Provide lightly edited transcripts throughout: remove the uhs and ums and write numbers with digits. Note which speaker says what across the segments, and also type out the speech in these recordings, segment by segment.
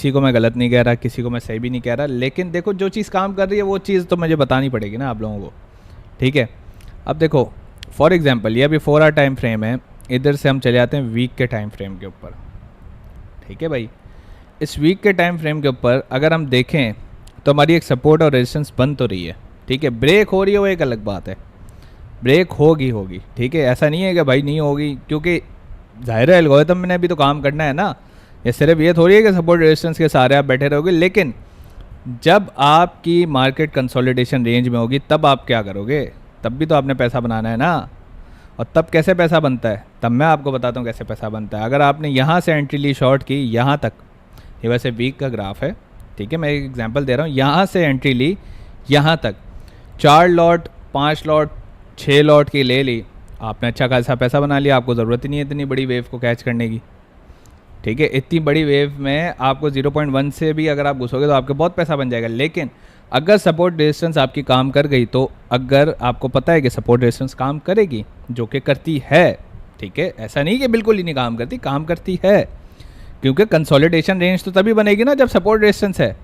Speaker 1: किसी को मैं गलत नहीं कह रहा, किसी को मैं सही भी नहीं कह रहा, लेकिन देखो जो चीज़ काम कर रही है वो चीज़ तो मुझे बतानी पड़ेगी ना आप लोगों को, ठीक है। अब देखो फॉर एग्जांपल ये अभी 4 आवर टाइम फ्रेम है, इधर से हम चले जाते हैं वीक के टाइम फ्रेम के ऊपर, ठीक है भाई। इस वीक के टाइम फ्रेम के ऊपर अगर हम देखें तो हमारी एक सपोर्ट और रेजिस्टेंस बन तो रही है, ठीक है। ब्रेक हो रही है वो एक अलग बात है, ब्रेक होगी, ठीक है। ऐसा नहीं है कि भाई नहीं होगी, क्योंकि जाहिर है एल्गोरिथम में भी तो काम करना है ना। ये सिर्फ ये थोड़ी है कि सपोर्ट रेजिस्टेंस के सारे आप बैठे रहोगे, लेकिन जब आपकी मार्केट कंसोलिडेशन रेंज में होगी तब आप क्या करोगे, तब भी तो आपने पैसा बनाना है ना। और तब कैसे पैसा बनता है, तब मैं आपको बताता हूँ कैसे पैसा बनता है। अगर आपने यहाँ से एंट्री ली शॉर्ट की यहाँ तक, ये वैसे वीक का ग्राफ है, ठीक है, मैं एक एग्जांपल दे रहा हूँ। यहाँ से एंट्री ली यहाँ तक, 4 लॉट 5 लॉट 6 लॉट की ले ली, आपने अच्छा खासा पैसा बना लिया। आपको ज़रूरत ही नहीं है इतनी बड़ी वेव को कैच करने की, ठीक है। इतनी बड़ी वेव में आपको 0.1 से भी अगर आप घुसोगे तो आपके बहुत पैसा बन जाएगा। लेकिन अगर सपोर्ट रेजिस्टेंस आपकी काम कर गई, तो अगर आपको पता है कि सपोर्ट रेजिस्टेंस काम करेगी, जो कि करती है, ठीक है, ऐसा नहीं कि बिल्कुल ही नहीं काम करती, काम करती है, क्योंकि कंसोलिडेशन रेंज तो तभी बनेगी ना जब सपोर्ट रेजिस्टेंस है,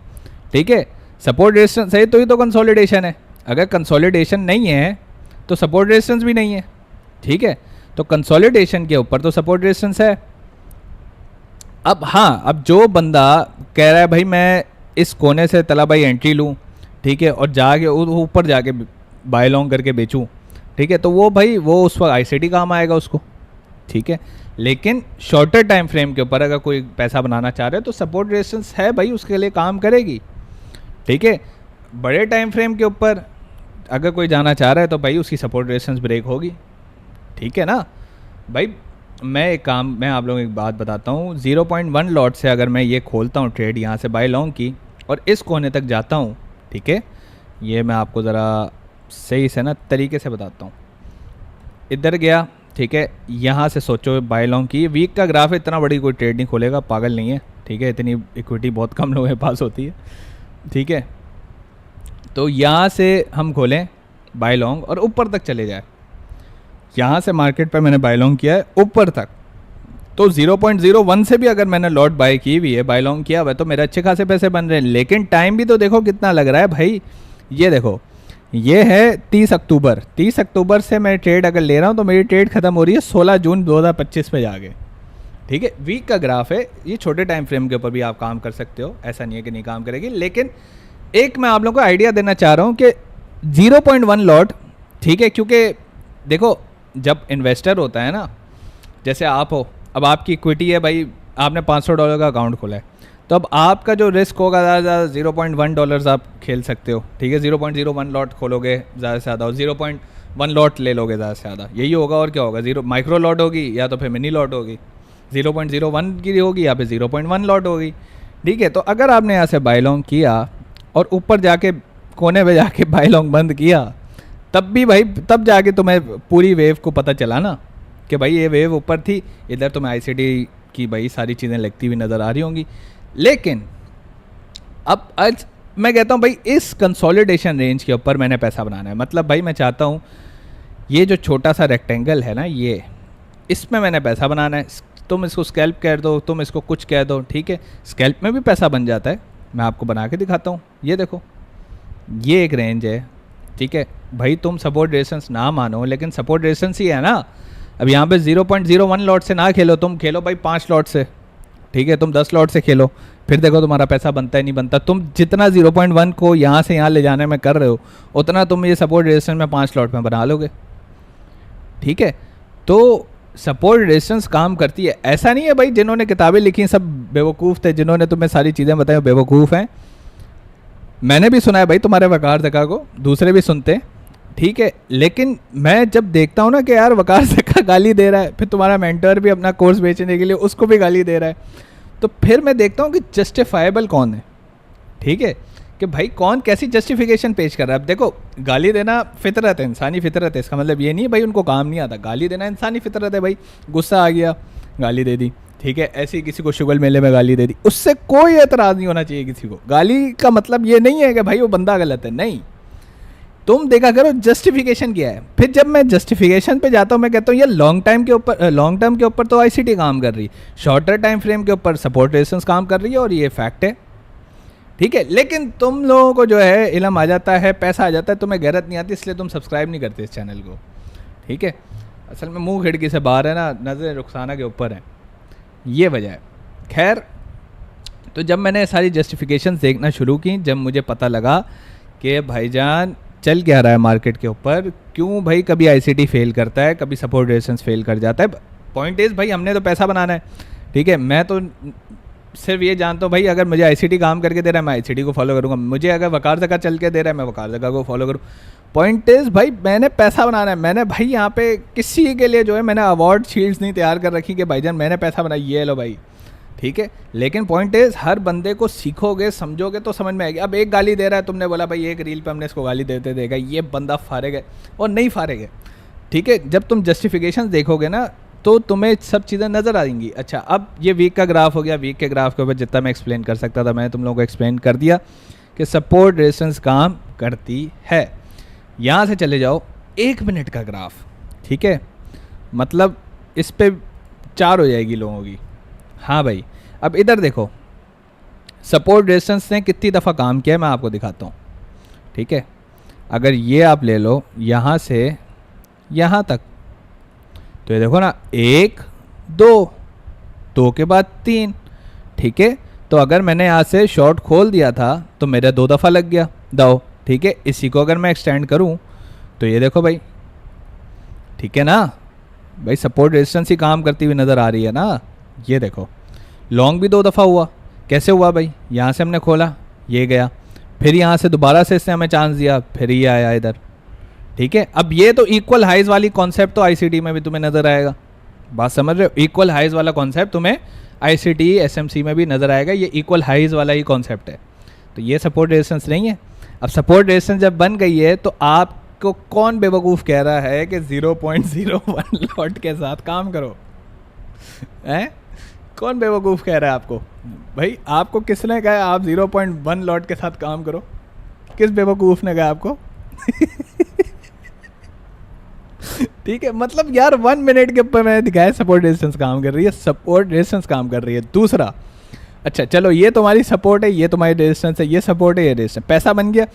Speaker 1: ठीक है। सपोर्ट रेजिस्टेंस है तो ही तो कंसोलिडेशन है, अगर कंसोलिडेशन नहीं है तो सपोर्ट रेजिस्टेंस भी नहीं है, ठीक है। तो कंसोलिडेशन के ऊपर तो सपोर्ट रेजिस्टेंस है। अब हाँ, अब जो बंदा कह रहा है भाई मैं इस कोने से तला भाई एंट्री लूँ, ठीक है, और जाके ऊपर जाके बाय लॉन्ग करके बेचूँ, ठीक है, तो वो भाई वो उस वक्त आईसीटी काम आएगा उसको, ठीक है। लेकिन शॉर्टर टाइम फ्रेम के ऊपर अगर कोई पैसा बनाना चाह रहे हो तो सपोर्ट रेजिस्टेंस है भाई, उसके लिए काम करेगी, ठीक है। बड़े टाइम फ्रेम के ऊपर अगर कोई जाना चाह रहा है तो भाई उसकी सपोर्ट रेजिस्टेंस ब्रेक होगी, ठीक है ना भाई। मैं आप लोगों को एक बात बताता हूँ, 0.1 लॉट से अगर मैं ये खोलता हूँ ट्रेड यहाँ से बाय लॉन्ग की और इस कोने तक जाता हूँ, ठीक है, ये मैं आपको ज़रा सही से ना तरीके से बताता हूँ। इधर गया, ठीक है, यहाँ से सोचो बाय लॉन्ग की, वीक का ग्राफ है, इतना बड़ी कोई ट्रेड नहीं खोलेगा, पागल नहीं है, ठीक है, इतनी इक्विटी बहुत कम लोगों के पास होती है, ठीक है। तो यहाँ से हम खोलें बाय लॉन्ग और ऊपर तक चले जाए, यहाँ से मार्केट पे मैंने बाय लॉन्ग किया है ऊपर तक, तो 0.01 से भी अगर मैंने लॉट बाय की हुई है, बाय लॉन्ग किया हुआ है, तो मेरे अच्छे खासे पैसे बन रहे हैं। लेकिन टाइम भी तो देखो कितना लग रहा है भाई, ये देखो, ये है 30 अक्टूबर, 30 अक्टूबर से मैं ट्रेड अगर ले रहा हूँ तो मेरी ट्रेड खत्म हो रही है 16 जून 2025 में जाके, ठीक है। वीक का ग्राफ है, ये छोटे टाइम फ्रेम के ऊपर भी आप काम कर सकते हो, ऐसा नहीं है कि नहीं काम करेगी। लेकिन एक मैं आप लोगों को आइडिया देना चाह रहा हूँ कि 0.1 लॉट, ठीक है, क्योंकि देखो जब इन्वेस्टर होता है ना, जैसे आप हो, अब आपकी इक्विटी है भाई, आपने $500 का अकाउंट खोला है, तो अब आपका जो रिस्क होगा ज़्यादा 0.1 डॉलर्स आप खेल सकते हो, ठीक है। 0.01 लॉट खोलोगे ज़्यादा से ज़्यादा, और 0.1 लॉट ले लोगे ज़्यादा से ज़्यादा, यही होगा। और क्या होगा, माइक्रो लॉट होगी या तो फिर मिनी लॉट होगी, 0.01 की होगी या फिर 0.1 लॉट होगी, ठीक है। तो अगर आपने यहाँ से बाय लॉन्ग किया और ऊपर जाके कोने पे जाके बाय लॉन्ग बंद किया, तब भी भाई, तब जाके तुम्हें पूरी वेव को पता चला ना कि भाई ये वेव ऊपर थी, इधर तुम्हें आईसीटी की भाई सारी चीज़ें लगती हुई नज़र आ रही होंगी। लेकिन अब आज मैं कहता हूँ भाई इस कंसोलिडेशन रेंज के ऊपर मैंने पैसा बनाना है, मतलब भाई मैं चाहता हूँ ये जो छोटा सा रेक्टेंगल है ना, ये इसमें मैंने पैसा बनाना है। तुम इसको स्कैल्प कह दो, तुम इसको कुछ कह दो, ठीक है, स्कैल्प में भी पैसा बन जाता है। मैं आपको बना के दिखाता हूँ, ये देखो, ये एक रेंज है, ठीक है भाई। तुम सपोर्ट रेजिस्टेंस ना मानो, लेकिन सपोर्ट रेजिस्टेंस ही है ना। अब यहाँ पे 0.01 लॉट से ना खेलो, तुम खेलो भाई 5 लॉट से, ठीक है, तुम 10 लॉट से खेलो, फिर देखो तुम्हारा पैसा बनता है नहीं बनता। तुम जितना 0.1 को यहाँ से यहाँ ले जाने में कर रहे हो, उतना तुम ये सपोर्ट रेजिस्टेंस में 5 लॉट में बना लोगे, ठीक है। तो सपोर्ट रेजिस्टेंस काम करती है, ऐसा नहीं है भाई जिन्होंने किताबें लिखी सब बेवकूफ़ थे, जिन्होंने तुम्हें सारी चीज़ें बताई बेवकूफ़ हैं। मैंने भी सुना है भाई तुम्हारे वकार ज़का को, दूसरे भी सुनते हैं, ठीक है। लेकिन मैं जब देखता हूँ ना कि यार वकार ज़का गाली दे रहा है, फिर तुम्हारा मेंटर भी अपना कोर्स बेचने के लिए उसको भी गाली दे रहा है, तो फिर मैं देखता हूँ कि जस्टिफाइबल कौन है, ठीक है, कि भाई कौन कैसी जस्टिफिकेशन पेश कर रहा है। अब देखो, गाली देना फितरत है, इंसानी फितरत है, इसका मतलब ये नहीं है भाई उनको काम नहीं आता, गाली देना इंसानी फितरत है भाई। गुस्सा आ गया, गाली दे दी, ठीक है, ऐसे ही किसी को शुगर मेले में गाली दे दी, उससे कोई एतराज़ नहीं होना चाहिए किसी को। गाली का मतलब ये नहीं है कि भाई वो बंदा गलत है, नहीं। तुम देखा करो जस्टिफिकेशन क्या है। फिर जब मैं जस्टिफिकेशन पे जाता हूँ मैं कहता हूँ ये लॉन्ग टर्म के ऊपर तो आईसीटी काम कर रही है, शॉर्टर टाइम फ्रेम के ऊपर सपोर्ट रेजिस्टेंस काम कर रही है, और ये फैक्ट है, ठीक है। लेकिन तुम लोगों को जो है इल्म आ जाता है, पैसा आ जाता है, तुम्हें गैरत नहीं आती, इसलिए तुम सब्सक्राइब नहीं करते इस चैनल को, ठीक है। असल में मुंह खिड़की से बाहर है ना, नज़र रुखसाना के ऊपर है, ये वजह है। खैर, तो जब मैंने सारी जस्टिफिकेशन देखना शुरू की, जब मुझे पता लगा कि भाईजान चल क्या रहा है मार्केट के ऊपर, क्यों भाई कभी आईसीटी फेल करता है, कभी सपोर्ट रेजिस्टेंस फेल कर जाता है। पॉइंट इज़ भाई हमने तो पैसा बनाना है, ठीक है। मैं तो सिर्फ ये जानता हूँ भाई अगर मुझे आईसीटी काम करके दे रहा है मैं आईसीटी को फॉलो करूँगा, मुझे अगर वकार ज़का चल के दे रहा है मैं वकार ज़का को फॉलो करूँ। पॉइंट इज़ भाई मैंने पैसा बनाना है, मैंने भाई यहाँ पे किसी के लिए जो है मैंने अवार्ड शील्ड्स नहीं तैयार कर रखी कि भाईजान मैंने पैसा बनाया ये लो भाई, ठीक है। लेकिन पॉइंट इज़ हर बंदे को सीखोगे समझोगे तो समझ में आएगी। अब एक गाली दे रहा है, तुमने बोला भाई एक रील पे हमने इसको गाली देते देगा, ये बंदा फारेगा और नहीं फारेगा, ठीक है। जब तुम जस्टिफिकेशन देखोगे ना तो तुम्हें सब चीज़ें नज़र आएंगी। अच्छा, अब ये वीक का ग्राफ हो गया, वीक के ग्राफ के ऊपर जितना मैं एक्सप्लेन कर सकता था मैंने तुम लोगों को एक्सप्लेन कर दिया कि सपोर्ट रेजिस्टेंस काम करती है। यहाँ से चले जाओ 1 मिनट का ग्राफ, ठीक है, मतलब इस पे 4 हो जाएगी लोगों की। हाँ भाई, अब इधर देखो सपोर्ट रेजिस्टेंस ने कितनी दफ़ा काम किया है मैं आपको दिखाता हूँ, ठीक है। अगर ये आप ले लो यहाँ से यहाँ तक, तो ये देखो ना 1 2 के बाद 3, ठीक है। तो अगर मैंने यहाँ से शॉर्ट खोल दिया था तो मेरा 2 दफ़ा लग गया दाव, ठीक है। इसी को अगर मैं एक्सटेंड करूँ तो ये देखो भाई, ठीक है ना भाई, सपोर्ट रेजिस्टेंस ही काम करती हुई नज़र आ रही है ना। ये देखो लॉन्ग भी 2 दफ़ा हुआ, कैसे हुआ भाई, यहाँ से हमने खोला ये गया, फिर यहाँ से दोबारा से इसने हमें चांस दिया, फिर ये आया इधर, ठीक है। अब ये तो इक्वल हाइज वाली कॉन्सेप्ट तो आईसीटी में भी तुम्हें नज़र आएगा, बात समझ रहे हो, इक्वल हाइज वाला कॉन्सेप्ट तुम्हें आईसीटी एसएमसी में भी नज़र आएगा, ये इक्वल हाइज वाला ही कॉन्सेप्ट है। तो ये सपोर्ट रेजिस्टेंस नहीं है। अब सपोर्ट रेजिस्टेंस जब बन गई है तो आपको कौन बेवकूफ़ कह रहा है कि 0.01 लॉट के साथ काम करो, हैं? कौन बेवकूफ़ कह रहा है आपको? भाई आपको किसने कहा आप 0.1 लॉट के साथ काम करो? किस बेवकूफ़ ने कहा आपको? ठीक है, मतलब यार 1 मिनट के ऊपर मैंने दिखाया सपोर्ट रेजिस्टेंस काम कर रही है, सपोर्ट रेजिस्टेंस काम कर रही है। दूसरा, अच्छा चलो ये तुम्हारी सपोर्ट है, ये तुम्हारी रेजिस्टेंस है, ये सपोर्ट है, ये रेजिस्टेंस, पैसा बन गया।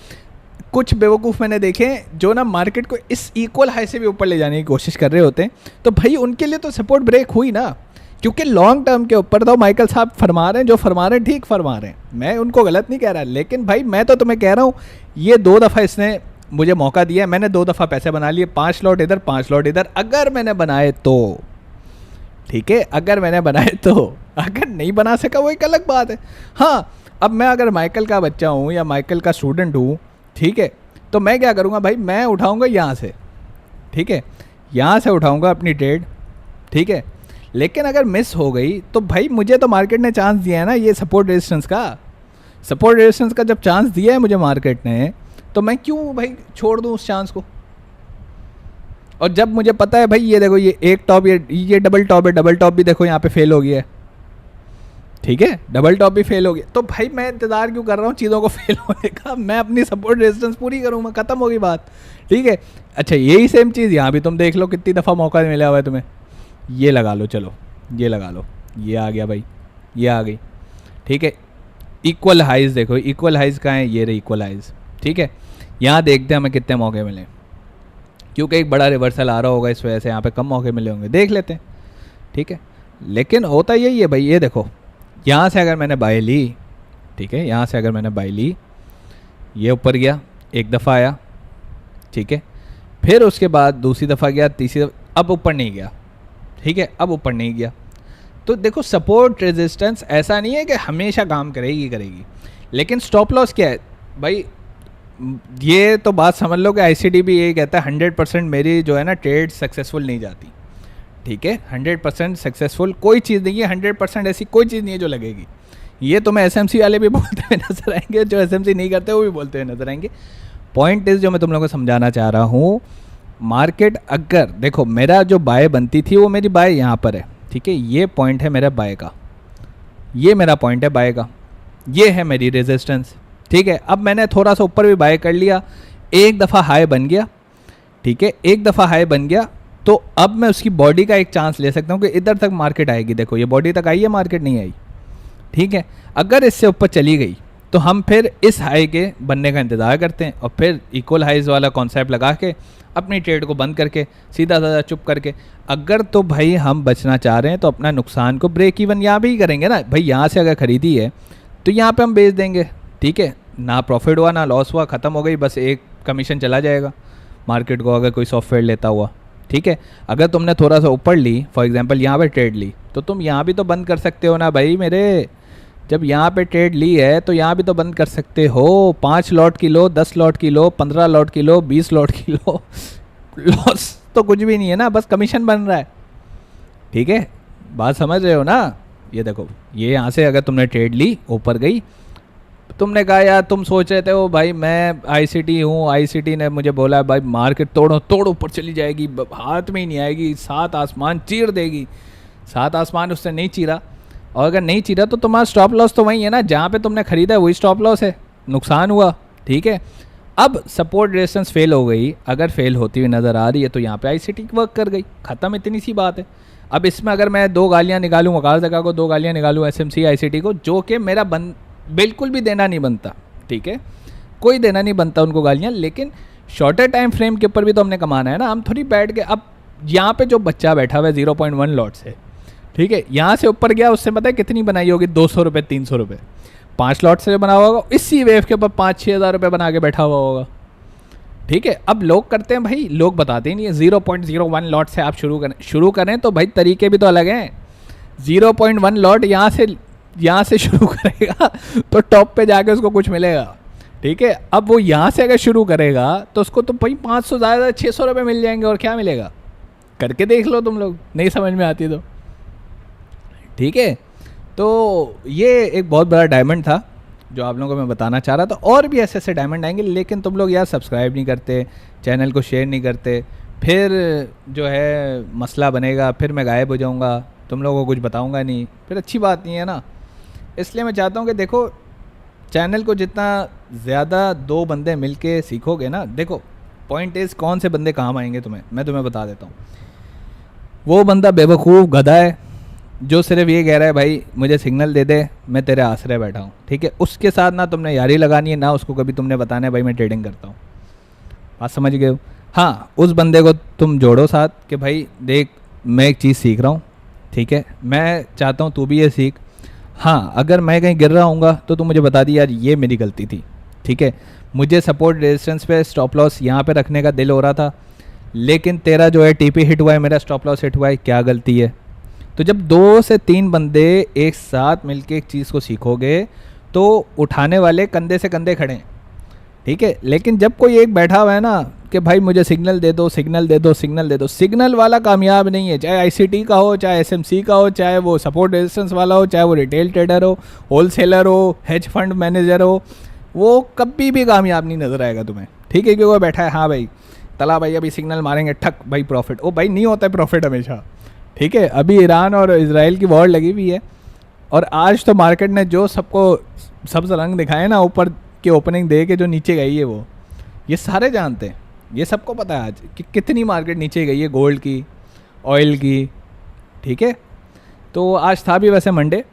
Speaker 1: कुछ बेवकूफ़ मैंने देखे जो ना मार्केट को इस इक्वल हाई से भी ऊपर ले जाने की कोशिश कर रहे होते हैं, तो भाई उनके लिए तो सपोर्ट ब्रेक हुई ना, क्योंकि लॉन्ग टर्म के ऊपर तो माइकल साहब फरमा रहे हैं, जो फरमा रहे हैं ठीक फरमा रहे हैं, मैं उनको गलत नहीं कह रहा। लेकिन भाई मैं तो तुम्हें कह रहा हूँ ये 2 दफ़ा इसने मुझे मौका दिया है, मैंने 2 दफ़ा पैसे बना लिए, 5 लॉट इधर 5 लॉट इधर, अगर मैंने बनाए तो, ठीक है, अगर मैंने बनाए तो, अगर नहीं बना सका वो एक अलग बात है। हाँ, अब मैं अगर माइकल का बच्चा हूँ या माइकल का स्टूडेंट हूँ, ठीक है, तो मैं क्या करूँगा भाई, मैं उठाऊँगा यहाँ से, ठीक है, यहाँ से उठाऊँगा अपनी ट्रेड, ठीक है। लेकिन अगर मिस हो गई तो भाई मुझे तो मार्केट ने चांस दिया है ना, ये सपोर्ट रेजिस्टेंस का जब चांस दिया है मुझे मार्केट ने, तो मैं क्यों भाई छोड़ दूँ उस चांस को। और जब मुझे पता है भाई ये देखो ये एक टॉप, ये डबल टॉप है, डबल टॉप भी देखो यहाँ पे फेल हो गया है, ठीक है, डबल टॉप भी फेल हो गया, तो भाई मैं इंतज़ार क्यों कर रहा हूँ चीज़ों को फेल होने का, मैं अपनी सपोर्ट रेजिस्टेंस पूरी करूँगा, ख़त्म होगी बात, ठीक है। अच्छा यही सेम चीज़ यहाँ भी तुम देख लो कितनी दफ़ा मौका मिला हुआ है तुम्हें, ये लगा लो, चलो ये लगा लो, ये आ गया भाई, ये आ गई, ठीक है। इक्वल हाइज देखो, इक्वल हाइज कहाँ है, ये रही इक्वल हाइज, ठीक है। यहाँ देखते हैं हमें कितने मौके मिले, क्योंकि एक बड़ा रिवर्सल आ रहा होगा इस वजह से यहाँ पे कम मौके मिले होंगे, देख लेते हैं, ठीक है। लेकिन होता यही है भाई, ये देखो यहाँ से अगर मैंने बाय ली, ठीक है, यहाँ से अगर मैंने बाय ली, ये ऊपर गया, एक दफ़ा आया, ठीक है, फिर उसके बाद दूसरी दफ़ा गया, तीसरी दफ़ा, अब ऊपर नहीं गया, ठीक है, अब ऊपर नहीं गया। तो देखो सपोर्ट रेजिस्टेंस ऐसा नहीं है कि हमेशा काम करेगी, लेकिन स्टॉप लॉस क्या है भाई, ये तो बात समझ लो कि आईसीटी भी ये कहता है 100% मेरी जो है ना ट्रेड सक्सेसफुल नहीं जाती, ठीक है, 100% सक्सेसफुल कोई चीज़ नहीं है, 100% ऐसी कोई चीज़ नहीं है जो लगेगी। ये तो मैं एसएमसी वाले भी बोलते हुए नजर आएंगे, जो एसएमसी नहीं करते वो भी बोलते हुए नजर आएंगे। पॉइंट इज़ जो मैं तुम लोगों को समझाना चाह रहा हूँ, मार्केट अगर देखो मेरा जो बाय बनती थी वो मेरी बाय यहाँ पर है, ठीक है, ये पॉइंट है मेरा बाय का, ये मेरा पॉइंट है बाय का, ये है मेरी रेजिस्टेंस, ठीक है। अब मैंने थोड़ा सा ऊपर भी बाय कर लिया, एक दफ़ा हाई बन गया, ठीक है, एक दफ़ा हाई बन गया, तो अब मैं उसकी बॉडी का एक चांस ले सकता हूँ कि इधर तक मार्केट आएगी। देखो ये बॉडी तक आई है, मार्केट नहीं आई, ठीक है। अगर इससे ऊपर चली गई तो हम फिर इस हाई के बनने का इंतज़ार करते हैं और फिर इक्वल हाइज वाला कॉन्सेप्ट लगा के अपनी ट्रेड को बंद करके सीधा साधा चुप करके, अगर तो भाई हम बचना चाह रहे हैं तो अपना नुकसान को ब्रेक इवन यहाँ भी करेंगे ना भाई। यहाँ से अगर ख़रीदी है तो यहाँ पे हम बेच देंगे, ठीक है, ना प्रॉफिट हुआ ना लॉस हुआ, ख़त्म हो गई, बस एक कमीशन चला जाएगा मार्केट को अगर कोई सॉफ्टवेयर लेता हुआ, ठीक है। अगर तुमने थोड़ा सा ऊपर ली, फॉर एग्जांपल यहाँ पे ट्रेड ली, तो तुम यहाँ भी तो बंद कर सकते हो ना भाई मेरे। जब यहाँ पे ट्रेड ली है तो यहाँ भी तो बंद कर सकते हो। 5 लॉट की लो, 10 लॉट की लो, 15 लॉट की लो, 20 लॉट की लो, लॉस तो कुछ भी नहीं है ना, बस कमीशन बन रहा है, ठीक है। बात समझ रहे हो ना। ये देखो, ये यहाँ से अगर तुमने ट्रेड ली, ऊपर गई, तुमने कहा यार, तुम सोच रहे थे वो भाई मैं आईसीटी हूँ, आईसीटी ने मुझे बोला भाई मार्केट तोड़ो तोड़ ऊपर चली जाएगी, हाथ में ही नहीं आएगी, 7 आसमान चीर देगी। 7 आसमान उसने नहीं चीरा, और अगर नहीं चीरा तो तुम्हारा स्टॉप लॉस तो वही है ना, जहाँ पे तुमने खरीदा है वही स्टॉप लॉस है, नुकसान हुआ, ठीक है। अब सपोर्ट रेजिस्टेंस फेल हो गई, अगर फेल होती हुई नज़र आ रही है तो यहाँ पे आईसीटी वर्क कर गई, ख़त्म, इतनी सी बात है। अब इसमें अगर मैं 2 गालियाँ निकालूँ वकाल ज़का को, 2 गालियाँ निकालूँ एसएमसी आईसीटी को, जो कि मेरा बिल्कुल भी देना नहीं बनता, ठीक है, कोई देना नहीं बनता उनको गालियाँ, लेकिन शॉर्टर टाइम फ्रेम के ऊपर भी तो हमने कमाना है ना। हम थोड़ी बैठ के, अब यहाँ पे जो बच्चा बैठा हुआ है 0.1 लॉट से, ठीक है, यहाँ से ऊपर गया, उससे पता है कितनी बनाई होगी, 200 रुपये 300 रुपये। 5 लॉट से बना हुआ होगा, इसी वेव के ऊपर 5-6 हज़ार रुपये बना के बैठा हुआ होगा, ठीक है। अब लोग करते हैं भाई, लोग बताते ही नहीं है 0.01 लॉट से आप शुरू करें तो भाई तरीके भी तो अलग हैं। 0.1 लॉट यहाँ से शुरू करेगा तो टॉप पे जाके उसको कुछ मिलेगा, ठीक है। अब वो यहाँ से अगर शुरू करेगा तो उसको तो भाई 500 ज़्यादा 600 रुपये मिल जाएंगे, और क्या मिलेगा, करके देख लो तुम लोग, नहीं समझ में आती तो, ठीक है। तो ये एक बहुत बड़ा डायमंड था जो आप लोगों को मैं बताना चाह रहा था। और भी ऐसे ऐसे डायमंड आएंगे, लेकिन तुम लोग यार सब्सक्राइब नहीं करते, चैनल को शेयर नहीं करते, फिर जो है मसला बनेगा, फिर मैं गायब हो जाऊँगा, तुम लोगों को कुछ बताऊँगा नहीं, फिर अच्छी बात नहीं है ना। इसलिए मैं चाहता हूँ कि देखो, चैनल को जितना ज़्यादा 2 बंदे मिल के सीखोगे ना, देखो पॉइंट इज़ कौन से बंदे काम आएंगे तुम्हें, मैं तुम्हें बता देता हूँ। वो बंदा बेवकूफ़ गधा है जो सिर्फ ये कह रहा है भाई मुझे सिग्नल दे दे, मैं तेरे आसरे बैठा हूँ, ठीक है। उसके साथ ना तुमने यारी लगानी है, ना उसको कभी तुमने बताना है भाई मैं ट्रेडिंग करता हूँ, बात समझ गए हो। हाँ, उस बंदे को तुम जोड़ो साथ कि भाई देख मैं एक चीज़ सीख रहा हूँ, ठीक है, मैं चाहता हूँ तू भी ये सीख। हाँ, अगर मैं कहीं गिर रहा हूँगा तो तू मुझे बता दी यार ये मेरी गलती थी, ठीक है, मुझे सपोर्ट रेजिस्टेंस पे स्टॉप लॉस यहाँ पे रखने का दिल हो रहा था, लेकिन तेरा जो है टीपी हिट हुआ है, मेरा स्टॉप लॉस हिट हुआ है, क्या गलती है। तो जब 2 से 3 बंदे एक साथ मिलके एक चीज़ को सीखोगे तो उठाने वाले कंधे से कंधे खड़े हैं, ठीक है। लेकिन जब कोई एक बैठा हुआ है ना कि भाई मुझे सिग्नल दे दो, सिग्नल दे दो, सिग्नल दे दो, सिग्नल वाला कामयाब नहीं है, चाहे आईसीटी का हो, चाहे एसएमसी का हो, चाहे वो सपोर्ट रेजिस्टेंस वाला हो, चाहे वो रिटेल ट्रेडर हो, होलसेलर हो, हेज फंड मैनेजर हो, वो कभी भी कामयाब नहीं नज़र आएगा तुम्हें, ठीक है। क्योंकि वो बैठा है, हाँ भाई तला भाई अभी सिग्नल मारेंगे, ठक भाई प्रॉफिट, ओ भाई नहीं होता है प्रॉफिट हमेशा, ठीक है। अभी ईरान और इजराइल की वॉर लगी हुई है, और आज तो मार्केट ने जो सबको सब्ज रंग दिखाए ना ऊपर की ओपनिंग दे के जो नीचे गई है, वो ये सारे जानते हैं, ये सबको पता है आज कि कितनी मार्केट नीचे गई है, गोल्ड की, ऑयल की, ठीक है। तो आज था भी वैसे मंडे,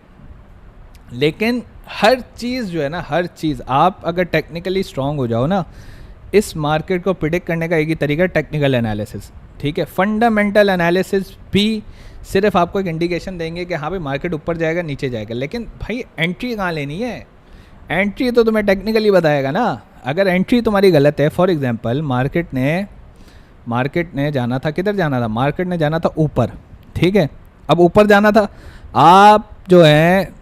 Speaker 1: लेकिन हर चीज़ जो है ना, हर चीज़ आप अगर टेक्निकली स्ट्रांग हो जाओ ना, इस मार्केट को प्रिडिक्ट करने का एक ही तरीका है, टेक्निकल एनालिसिस, ठीक है। फंडामेंटल एनालिसिस भी सिर्फ आपको एक इंडिकेशन देंगे कि हाँ भाई मार्केट ऊपर जाएगा नीचे जाएगा, लेकिन भाई एंट्री कहाँ लेनी है, एंट्री तो तुम्हें टेक्निकली बताएगा ना। अगर एंट्री तुम्हारी गलत है, फॉर एग्जांपल मार्केट ने जाना था, किधर जाना था, मार्केट ने जाना था ऊपर, ठीक है। अब ऊपर जाना था, आप जो है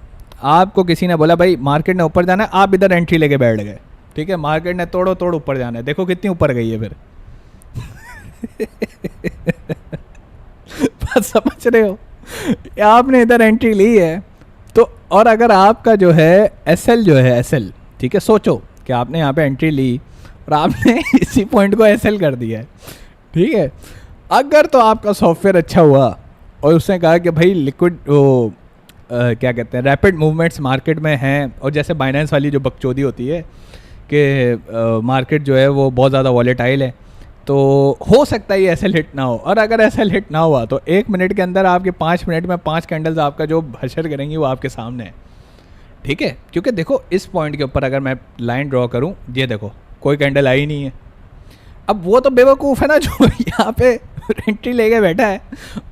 Speaker 1: आपको किसी ने बोला भाई मार्केट ने ऊपर जाना है, आप इधर एंट्री लेके बैठ गए, ठीक है। मार्केट ने तोड़ो तोड़ ऊपर जाना है, देखो कितनी ऊपर गई है फिर बात समझ रहे हो, आपने इधर एंट्री ली है तो, और अगर आपका जो है एसएल जो है एसएल, ठीक है, सोचो कि आपने यहाँ पे एंट्री ली और आपने इसी पॉइंट को एसएल कर दिया है, ठीक है। अगर तो आपका सॉफ्टवेयर अच्छा हुआ और उसने कहा कि भाई लिक्विड वो क्या कहते हैं रैपिड मूवमेंट्स मार्केट में हैं, और जैसे बाइनेंस वाली जो बकचोदी होती है कि मार्केट जो है वो बहुत ज़्यादा वॉलेटाइल है, तो हो सकता है ये ऐसे हिट ना हो। और अगर ऐसा हिट ना हुआ तो 1 मिनट के अंदर आपके 5 मिनट में 5 कैंडल्स आपका जो हशर करेंगी वो आपके सामने है, ठीक है। क्योंकि देखो इस पॉइंट के ऊपर अगर मैं लाइन ड्रॉ करूँ, ये देखो कोई कैंडल आई नहीं है। अब वो तो बेवकूफ़ है ना जो यहाँ पे एंट्री लेके बैठा है,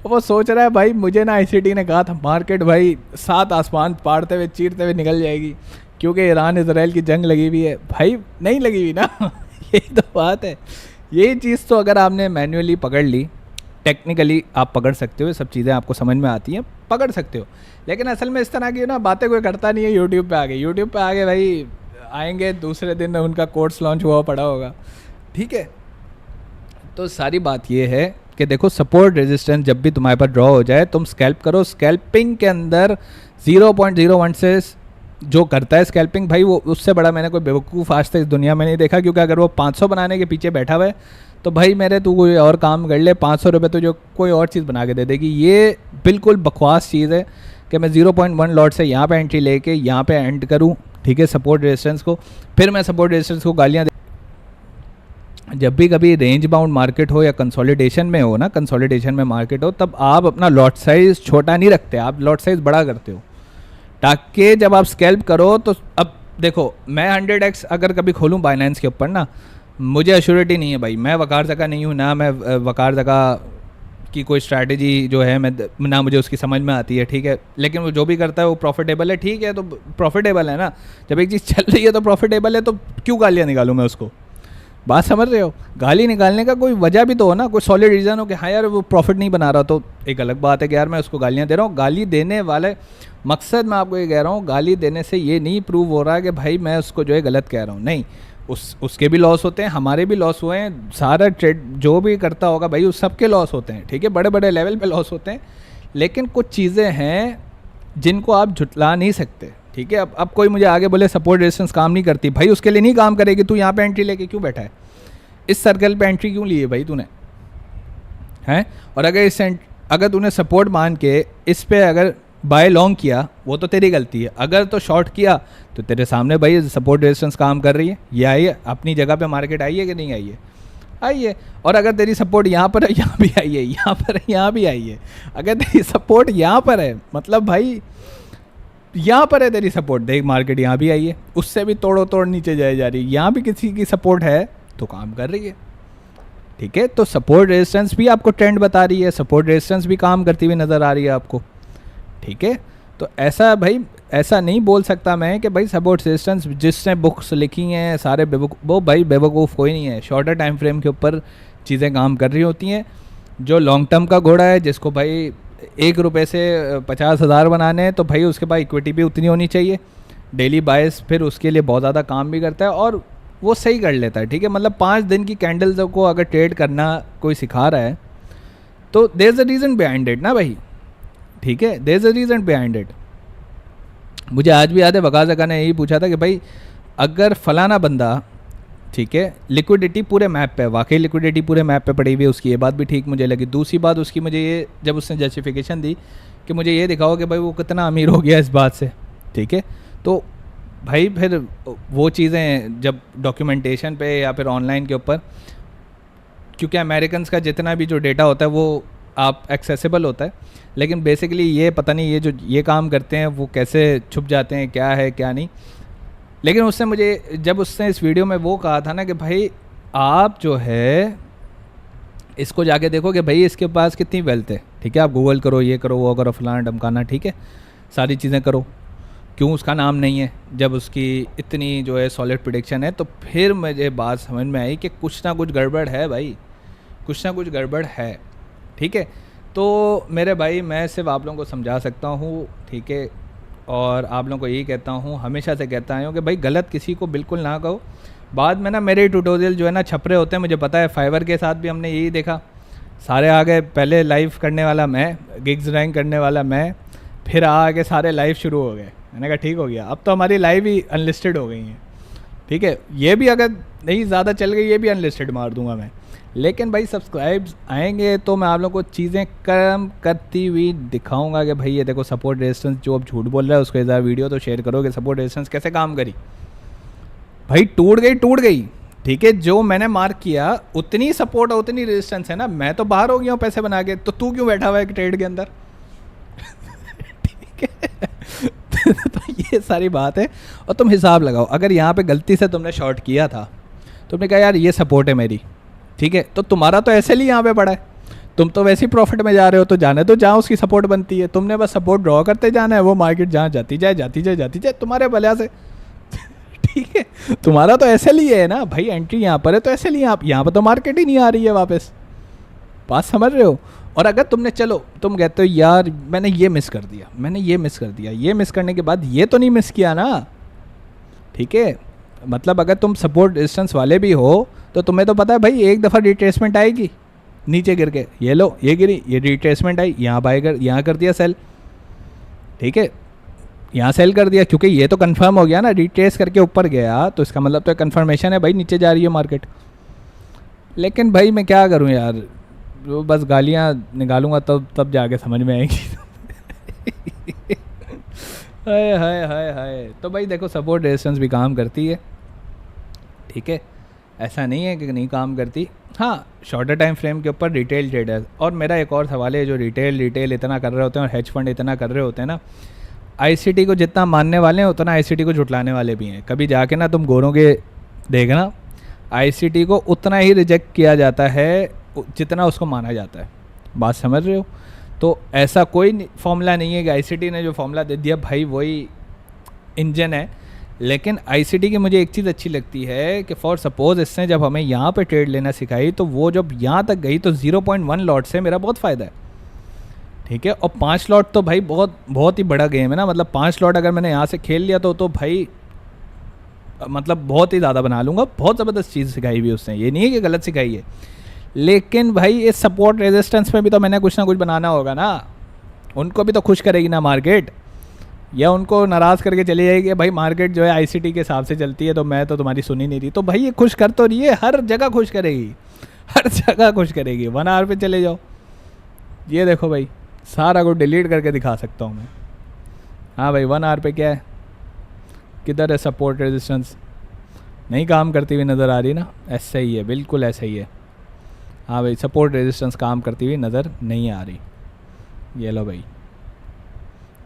Speaker 1: वो सोच रहा है भाई मुझे ना ICT ने कहा था मार्केट भाई 7 आसमान पाड़ते हुए चीरते हुए निकल जाएगी क्योंकि ईरान इजराइल की जंग लगी हुई है। भाई नहीं लगी हुई ना यही तो बात है। यही चीज़ तो अगर आपने मैन्युअली पकड़ ली, टेक्निकली आप पकड़ सकते हो, ये सब चीज़ें आपको समझ में आती हैं, पकड़ सकते हो। लेकिन असल में इस तरह की ना बातें कोई करता नहीं है। यूट्यूब पे आगे भाई आएंगे, दूसरे दिन उनका कोर्स लॉन्च हुआ पड़ा होगा, ठीक है। तो सारी बात ये है कि देखो सपोर्ट रेजिस्टेंस जब भी तुम्हारे पास ड्रॉ हो जाए तुम स्कैल्प करो। स्कैल्पिंग के अंदर 0.01 से जो करता है स्कैल्पिंग, भाई वो उससे बड़ा मैंने कोई बेवकूफ़ आज तक इस दुनिया में नहीं देखा। क्योंकि अगर वो 500 बनाने के पीछे बैठा हुआ है तो भाई मेरे तू कोई और काम कर ले, 500 रुपये तो जो कोई और चीज़ बना के दे देगी। ये बिल्कुल बकवास चीज़ है कि मैं 0.1 लॉट से यहाँ पे एंट्री लेके यहाँ पे एंड करूँ, ठीक है, सपोर्ट रेजिस्टेंस को। फिर मैं सपोर्ट रेजिस्टेंस को गालियाँ जब भी कभी रेंज बाउंड मार्केट हो या कंसोलिडेशन में हो ना, कंसोलिडेशन में मार्केट हो, तब आप अपना लॉट साइज़ छोटा नहीं रखते, आप लॉट साइज़ बड़ा करते हो ताकि जब आप स्कैल्प करो तो। अब देखो मैं 100x अगर कभी खोलूँ बाइनेंस के ऊपर ना, मुझे एश्योरिटी नहीं है भाई, मैं वकार जगह नहीं हूँ ना, मैं वकार जगह की कोई स्ट्रैटेजी जो है मैं ना मुझे उसकी समझ में आती है, ठीक है। लेकिन वो जो भी करता है वो प्रॉफिटेबल है, ठीक है, तो प्रॉफिटेबल है ना। जब एक चीज़ चल रही है तो प्रॉफिटेबल है, तो क्यों गालियाँ निकालूँ मैं उसको? बात समझ रहे हो? गाली निकालने का कोई वजह भी तो हो ना, कोई सॉलिड रीज़न हो कि हाँ यार वो प्रॉफिट नहीं बना रहा, तो एक अलग बात है कि यार मैं उसको गालियाँ दे रहा हूँ। गाली देने वाले मकसद मैं आपको ये कह रहा हूँ, गाली देने से ये नहीं प्रूव हो रहा है कि भाई मैं उसको जो है गलत कह रहा हूँ, नहीं। उसके भी लॉस होते हैं, हमारे भी लॉस हुए हैं, सारा ट्रेड जो भी करता होगा भाई उस सबके लॉस होते हैं, ठीक है, बड़े बड़े लेवल पे लॉस होते हैं। लेकिन कुछ चीज़ें हैं जिनको आप झुटला नहीं सकते, ठीक है। अब कोई मुझे आगे बोले सपोर्ट रेजिस्टेंस काम नहीं करती, भाई उसके लिए नहीं काम करेगी। तू यहाँ पे एंट्री लेके क्यों बैठा है? इस सर्कल पे एंट्री क्यों ली है भाई तूने, हैं? और अगर तूने सपोर्ट मान के इस पे अगर बाय लॉन्ग किया वो तो तेरी गलती है। अगर तो शॉर्ट किया तो तेरे सामने भाई सपोर्ट रेजिस्टेंस काम कर रही है, ये आई है अपनी जगह पे, मार्केट आई है कि नहीं आई है? आई है। और अगर तेरी सपोर्ट यहाँ पर है, यहाँ भी आई है, यहाँ पर है, यहाँ भी आई है। अगर तेरी सपोर्ट यहाँ पर है मतलब भाई यहाँ पर है तेरी सपोर्ट, देख मार्केट यहाँ भी आई है, उससे भी तोड़ो तोड़ नीचे जाए जा रही है, यहाँ भी किसी की सपोर्ट है तो काम कर रही है, ठीक है। तो सपोर्ट रेजिस्टेंस भी आपको ट्रेंड बता रही है, सपोर्ट रेजिस्टेंस भी काम करती हुई नज़र आ रही है आपको, ठीक है। तो ऐसा भाई ऐसा नहीं बोल सकता मैं कि भाई सपोर्ट रेजिस्टेंस जिसने बुक्स लिखी हैं सारे वो भाई बेवकूफ़ कोई नहीं है। शॉर्टर टाइम फ्रेम के ऊपर चीज़ें काम कर रही होती हैं। जो लॉन्ग टर्म का घोड़ा है जिसको भाई 1 रुपये से 50,000 बनाने हैं, तो भाई उसके पास इक्विटी भी उतनी होनी चाहिए। डेली बायस फिर उसके लिए बहुत ज़्यादा काम भी करता है और वो सही कर लेता है, ठीक है। मतलब 5 दिन की कैंडल्स को अगर ट्रेड करना कोई सिखा रहा है तो there is a reason behind it ना भाई, ठीक है, there is a reason behind it. मुझे आज भी याद है वकास अका ने यही पूछा था कि भाई अगर फलाना बंदा, ठीक है, लिक्विडिटी पूरे मैप पे, वाकई लिक्विडिटी पूरे मैप पे पड़ी हुई है उसकी, ये बात भी ठीक मुझे लगी। दूसरी बात उसकी मुझे ये, जब उसने जस्टिफिकेशन दी कि मुझे ये दिखाओ कि भाई वो कितना अमीर हो गया इस बात से, ठीक है। तो भाई फिर वो चीज़ें जब डॉक्यूमेंटेशन पे या फिर ऑनलाइन के ऊपर, क्योंकि अमेरिकन का जितना भी जो डेटा होता है वो आप एक्सेसिबल होता है, लेकिन बेसिकली ये पता नहीं ये जो ये काम करते हैं वो कैसे छुप जाते हैं, क्या है क्या नहीं। लेकिन उसने मुझे जब उसने इस वीडियो में वो कहा था ना कि भाई आप जो है इसको जाके देखो कि भाई इसके पास कितनी वेल्थ है, ठीक है, आप गूगल करो, ये करो, वो करो, फलाना डमकाना, ठीक है, सारी चीज़ें करो, क्यों उसका नाम नहीं है जब उसकी इतनी जो है सॉलिड प्रेडिक्शन है। तो फिर मुझे बात समझ में आई कि कुछ ना कुछ गड़बड़ है भाई, कुछ ना कुछ गड़बड़ है, ठीक है। तो मेरे भाई मैं सिर्फ आप लोगों को समझा सकता हूँ, ठीक है, और आप लोगों को यही कहता हूँ, हमेशा से कहता हूँ कि भाई गलत किसी को बिल्कुल ना कहो। बाद में ना मेरे ट्यूटोरियल जो है ना छपरे होते हैं, मुझे पता है, फाइवर के साथ भी हमने यही देखा, सारे आ गए, पहले लाइव करने वाला मैं, गिग्स रैंक करने वाला मैं, फिर आके सारे लाइव शुरू हो गए। मैंने कहा ठीक हो गया, अब तो हमारी लाइव ही अनलिस्टेड हो गई हैं, ठीक है, ये भी अगर नहीं ज़्यादा चल गई ये भी अनलिस्टेड मार दूंगा मैं। लेकिन भाई सब्सक्राइब्स आएंगे तो मैं आप लोगों को चीज़ें कम करती हुई दिखाऊंगा कि भाई ये देखो सपोर्ट रेजिस्टेंस, जो अब झूठ बोल रहा है उसको ज़रा वीडियो तो शेयर करो कि सपोर्ट रेजिस्टेंस कैसे काम करी, भाई टूट गई टूट गई, ठीक है, जो मैंने मार्क किया उतनी सपोर्ट और उतनी रेजिस्टेंस है ना, मैं तो बाहर हो गया हूँ पैसे बना के, तो तू क्यों बैठा हुआ है ट्रेड के अंदर? ठीक है। तो ये सारी बात है। और तुम हिसाब लगाओ, अगर यहाँ पे गलती से तुमने शॉर्ट किया था, तुमने कहा यार ये सपोर्ट है मेरी, ठीक है, तो तुम्हारा तो ऐसे ही यहाँ पे पड़ा है, तुम तो वैसे ही प्रॉफिट में जा रहे हो, तो जाने तो जहाँ उसकी सपोर्ट बनती है, तुमने बस सपोर्ट ड्रॉ करते जाना है, वो मार्केट जहाँ जाती जाए जाती जाए जाती जाए तुम्हारे भले से। ठीक है, तुम्हारा तो ऐसे लिए है ना भाई, एंट्री यहाँ पर है तो ऐसे लिए आप यहाँ पर तो मार्केट ही नहीं आ रही है वापस, बात समझ रहे हो? और अगर तुमने, चलो तुम कहते हो यार मैंने ये मिस कर दिया, मैंने ये मिस कर दिया, ये मिस करने के बाद ये तो नहीं मिस किया ना, ठीक है, मतलब अगर तुम सपोर्ट डिस्टेंस वाले भी हो तो तुम्हें तो पता है भाई एक दफ़ा रिट्रेसमेंट आएगी नीचे गिर के, ये लो ये गिरी, ये रिट्रेसमेंट आई, यहाँ बाय कर, यहाँ कर दिया सेल, ठीक है, यहाँ सेल कर दिया, क्योंकि ये तो कंफर्म हो गया ना, रिट्रेस करके ऊपर गया तो इसका मतलब तो कंफर्मेशन है भाई नीचे जा रही है मार्केट। लेकिन भाई मैं क्या करूँ यार, वो बस गालियाँ निकालूंगा तब जाके समझ में आएगी। हाय हाय हाय हाय। तो भाई देखो सपोर्ट रेजिस्टेंस भी काम करती है, ठीक है, ऐसा नहीं है कि नहीं काम करती। हाँ, शॉर्टर टाइम फ्रेम के ऊपर रिटेल ट्रेडर, और मेरा एक और सवाल है, जो रिटेल इतना कर रहे होते हैं और हेज फंड इतना कर रहे होते हैं ना, आईसीटी को जितना मानने वाले हैं उतना आईसीटी को झुटलाने वाले भी हैं। कभी जाके ना तुम गोरों के देखना, आईसीटी को उतना ही रिजेक्ट किया जाता है जितना उसको माना जाता है, बात समझ रहे हो? तो ऐसा कोई फॉर्मूला नहीं है कि आईसीटी ने जो फॉर्मूला दे दिया भाई वही इंजन है। लेकिन आईसीटी की मुझे एक चीज़ अच्छी लगती है कि फॉर सपोज़ इसने जब हमें यहाँ पे ट्रेड लेना सिखाई, तो वो जब यहाँ तक गई तो 0.1 लॉट से मेरा बहुत फ़ायदा है, ठीक है, और 5 लॉट तो भाई बहुत ही बड़ा गेम है ना, मतलब 5 लॉट अगर मैंने यहाँ से खेल लिया तो भाई मतलब बहुत ही ज़्यादा बना लूँगा। बहुत ज़बरदस्त चीज़ सिखाई हुई उसने, ये नहीं है कि गलत सिखाई है, लेकिन भाई इस सपोर्ट रेजिस्टेंस में भी तो मैंने कुछ ना कुछ बनाना होगा ना, उनको भी तो खुश करेगी ना मार्केट, या उनको नाराज़ करके चली जाएगी भाई मार्केट जो है आईसीटी के हिसाब से चलती है तो मैं तो तुम्हारी सुनी नहीं रही। तो भाई ये खुश कर तो रही है, हर जगह खुश करेगी, हर जगह खुश करेगी। 1 आवर पे चले जाओ, ये देखो भाई सारा कुछ डिलीट करके दिखा सकता हूँ मैं। हाँ भाई 1 आवर पे क्या है, किधर है सपोर्ट रेजिस्टेंस, नहीं काम करती हुई नज़र आ रही ना, ऐसा ही है, बिल्कुल ऐसा ही है। हाँ भाई सपोर्ट रेजिस्टेंस काम करती हुई नज़र नहीं आ रही, ये लो भाई,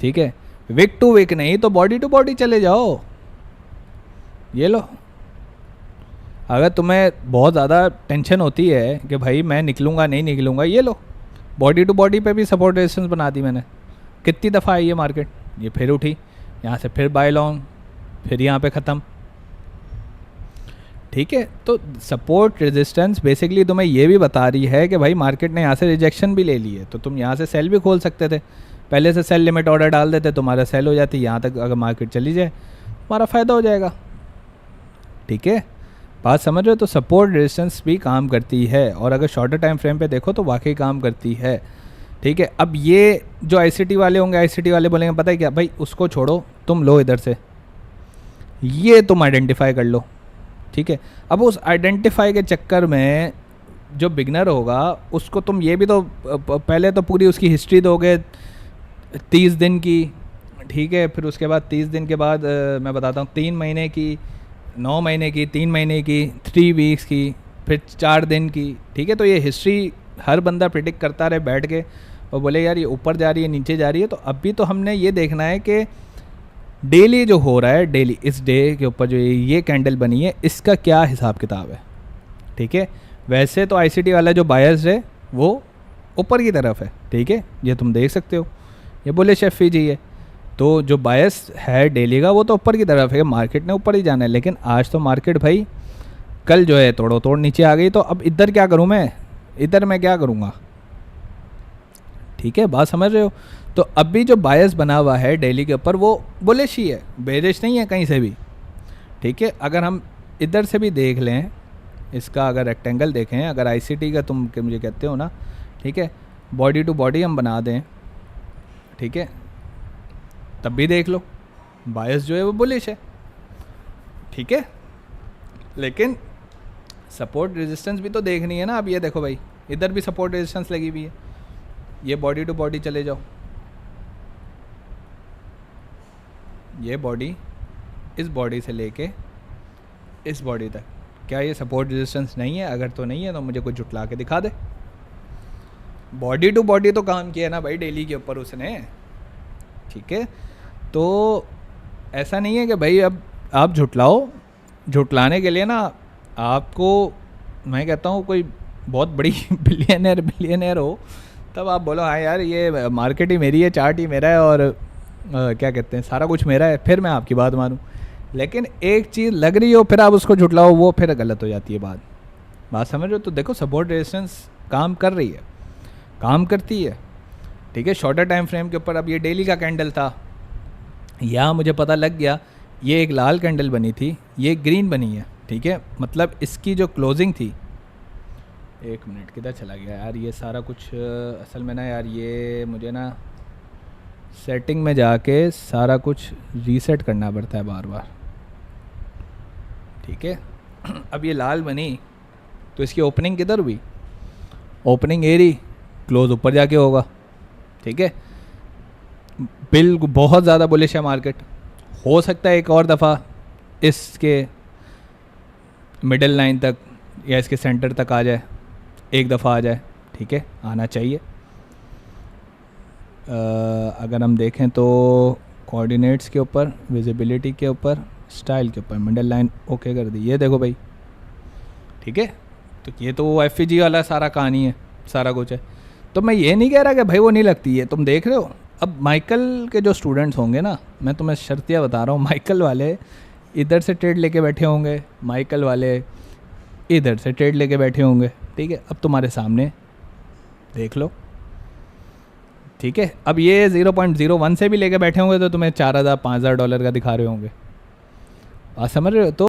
Speaker 1: ठीक है, विक टू विक नहीं तो बॉडी टू बॉडी चले जाओ, ये लो। अगर तुम्हें बहुत ज़्यादा टेंशन होती है कि भाई मैं निकलूँगा नहीं निकलूँगा, ये लो बॉडी टू बॉडी पे भी सपोर्ट रेजिस्टेंस बना दी मैंने। कितनी दफ़ा आई है मार्केट, ये फिर उठी, यहाँ से फिर बाय लॉन्ग, फिर यहाँ पे ख़त्म, ठीक है। तो सपोर्ट रेजिस्टेंस बेसिकली तुम्हें ये भी बता रही है कि भाई मार्केट ने यहाँ से रिजेक्शन भी ले ली है, तो तुम यहाँ से सेल भी खोल सकते थे, पहले से सेल लिमिट ऑर्डर डाल देते, तुम्हारा सेल हो जाती, यहाँ तक अगर मार्केट चली जाए तुम्हारा फ़ायदा हो जाएगा, ठीक है, बात समझ रहे हो? तो सपोर्ट रेजिस्टेंस भी काम करती है, और अगर शॉर्टर टाइम फ्रेम पे देखो तो वाकई काम करती है, ठीक है। अब ये जो आईसीटी वाले होंगे, आईसीटी वाले बोलेंगे पता है क्या भाई, उसको छोड़ो, तुम लो इधर से, ये तुम आइडेंटिफाई कर लो, ठीक है। अब उस आइडेंटिफाई के चक्कर में जो बिगनर होगा उसको तुम ये भी तो पहले तो पूरी उसकी हिस्ट्री दोगे 30 दिन की, ठीक है, फिर उसके बाद 30 दिन के बाद मैं बताता हूँ 3 महीने की, 9 महीने की, 3 महीने की, 3 वीक्स की, फिर 4 दिन की, ठीक है। तो ये हिस्ट्री हर बंदा प्रिडिक्ट करता रहे बैठ के और बोले यार ये ऊपर जा रही है नीचे जा रही है। तो अभी तो हमने ये देखना है कि डेली जो हो रहा है, डेली इस डे के ऊपर जो ये कैंडल बनी है इसका क्या हिसाब किताब है, ठीक है। वैसे तो आईसीटी वाला जो बायस है वो ऊपर की तरफ है, ठीक है, ये तुम देख सकते हो, ये बोले शेफी जी है, तो जो बायस है डेली का वो तो ऊपर की तरफ है, मार्केट ने ऊपर ही जाना है। लेकिन आज तो मार्केट भाई कल जो है तोड़ो तोड़ नीचे आ गई, तो अब इधर क्या करूँ मैं, इधर मैं क्या करूँगा, ठीक है, बात समझ रहे हो? तो अभी जो बायस बना हुआ है डेली के ऊपर वो बुलिश ही है, बेरिश नहीं है कहीं से भी, ठीक है। अगर हम इधर से भी देख लें, इसका अगर रेक्टेंगल देखें, अगर आईसीटी का तुम के मुझे कहते हो ना, ठीक है, बॉडी टू बॉडी हम बना दें, ठीक है, तब भी देख लो बायस जो है वो बुलिश है, ठीक है। लेकिन सपोर्ट रेजिस्टेंस भी तो देखनी है ना। अब ये देखो भाई इधर भी सपोर्ट रेजिस्टेंस लगी हुई है, ये बॉडी टू बॉडी चले जाओ, ये बॉडी इस बॉडी से लेके इस बॉडी तक, क्या ये सपोर्ट रेजिस्टेंस नहीं है? अगर तो नहीं है तो मुझे कुछ जुटला के दिखा दे। बॉडी टू बॉडी तो काम किया ना भाई डेली के ऊपर उसने, ठीक है। तो ऐसा नहीं है कि भाई अब आप झुटलाओ, झुटलाने के लिए ना आपको मैं कहता हूँ कोई बहुत बड़ी बिलियनर हो तब आप बोलो हाँ यार ये मार्केट ही मेरी है, चार्ट ही मेरा है और क्या कहते हैं सारा कुछ मेरा है, फिर मैं आपकी बात मानूँ। लेकिन एक चीज़ लग रही हो फिर आप उसको झुटलाओ, वो फिर गलत हो जाती है बात समझ रहे हो? तो देखो सपोर्ट रेजिस्टेंस काम कर रही है, काम करती है, ठीक है। शॉर्टर टाइम फ्रेम के ऊपर अब ये डेली का कैंडल था, यहाँ मुझे पता लग गया ये एक लाल कैंडल बनी थी, ये ग्रीन बनी है, ठीक है। मतलब इसकी जो क्लोजिंग थी, एक मिनट किधर चला गया यार ये सारा कुछ, असल में ना यार ये मुझे ना सेटिंग में जाके सारा कुछ रीसेट करना पड़ता है बार बार, ठीक है। अब ये लाल बनी तो इसकी ओपनिंग किधर हुई? ओपनिंग एरी, क्लोज ऊपर जाके होगा, ठीक है। बिल बहुत ज़्यादा बुलिश है मार्केट, हो सकता है एक और दफ़ा इसके मिडल लाइन तक या इसके सेंटर तक आ जाए, एक दफ़ा आ जाए, ठीक है, आना चाहिए। अगर हम देखें तो कोऑर्डिनेट्स के ऊपर, विजिबिलिटी के ऊपर, स्टाइल के ऊपर मिडल लाइन ओके कर दी, ये देखो भाई, ठीक है। तो ये तो वो एफ वाला सारा कहानी है, सारा कुछ है। तो मैं ये नहीं कह रहा कि भाई वो नहीं लगती है, तुम देख रहे हो। अब माइकल के जो स्टूडेंट्स होंगे ना, मैं तुम्हें शर्तिया बता रहा हूँ, माइकल वाले इधर से ट्रेड लेके बैठे होंगे, माइकल वाले इधर से ट्रेड लेके बैठे होंगे, ठीक है। अब तुम्हारे सामने देख लो, ठीक है। अब ये 0.01 से भी लेके बैठे होंगे तो तुम्हें $4,000 $5,000 का दिखा रहे होंगे, आप समझ रहे हो? तो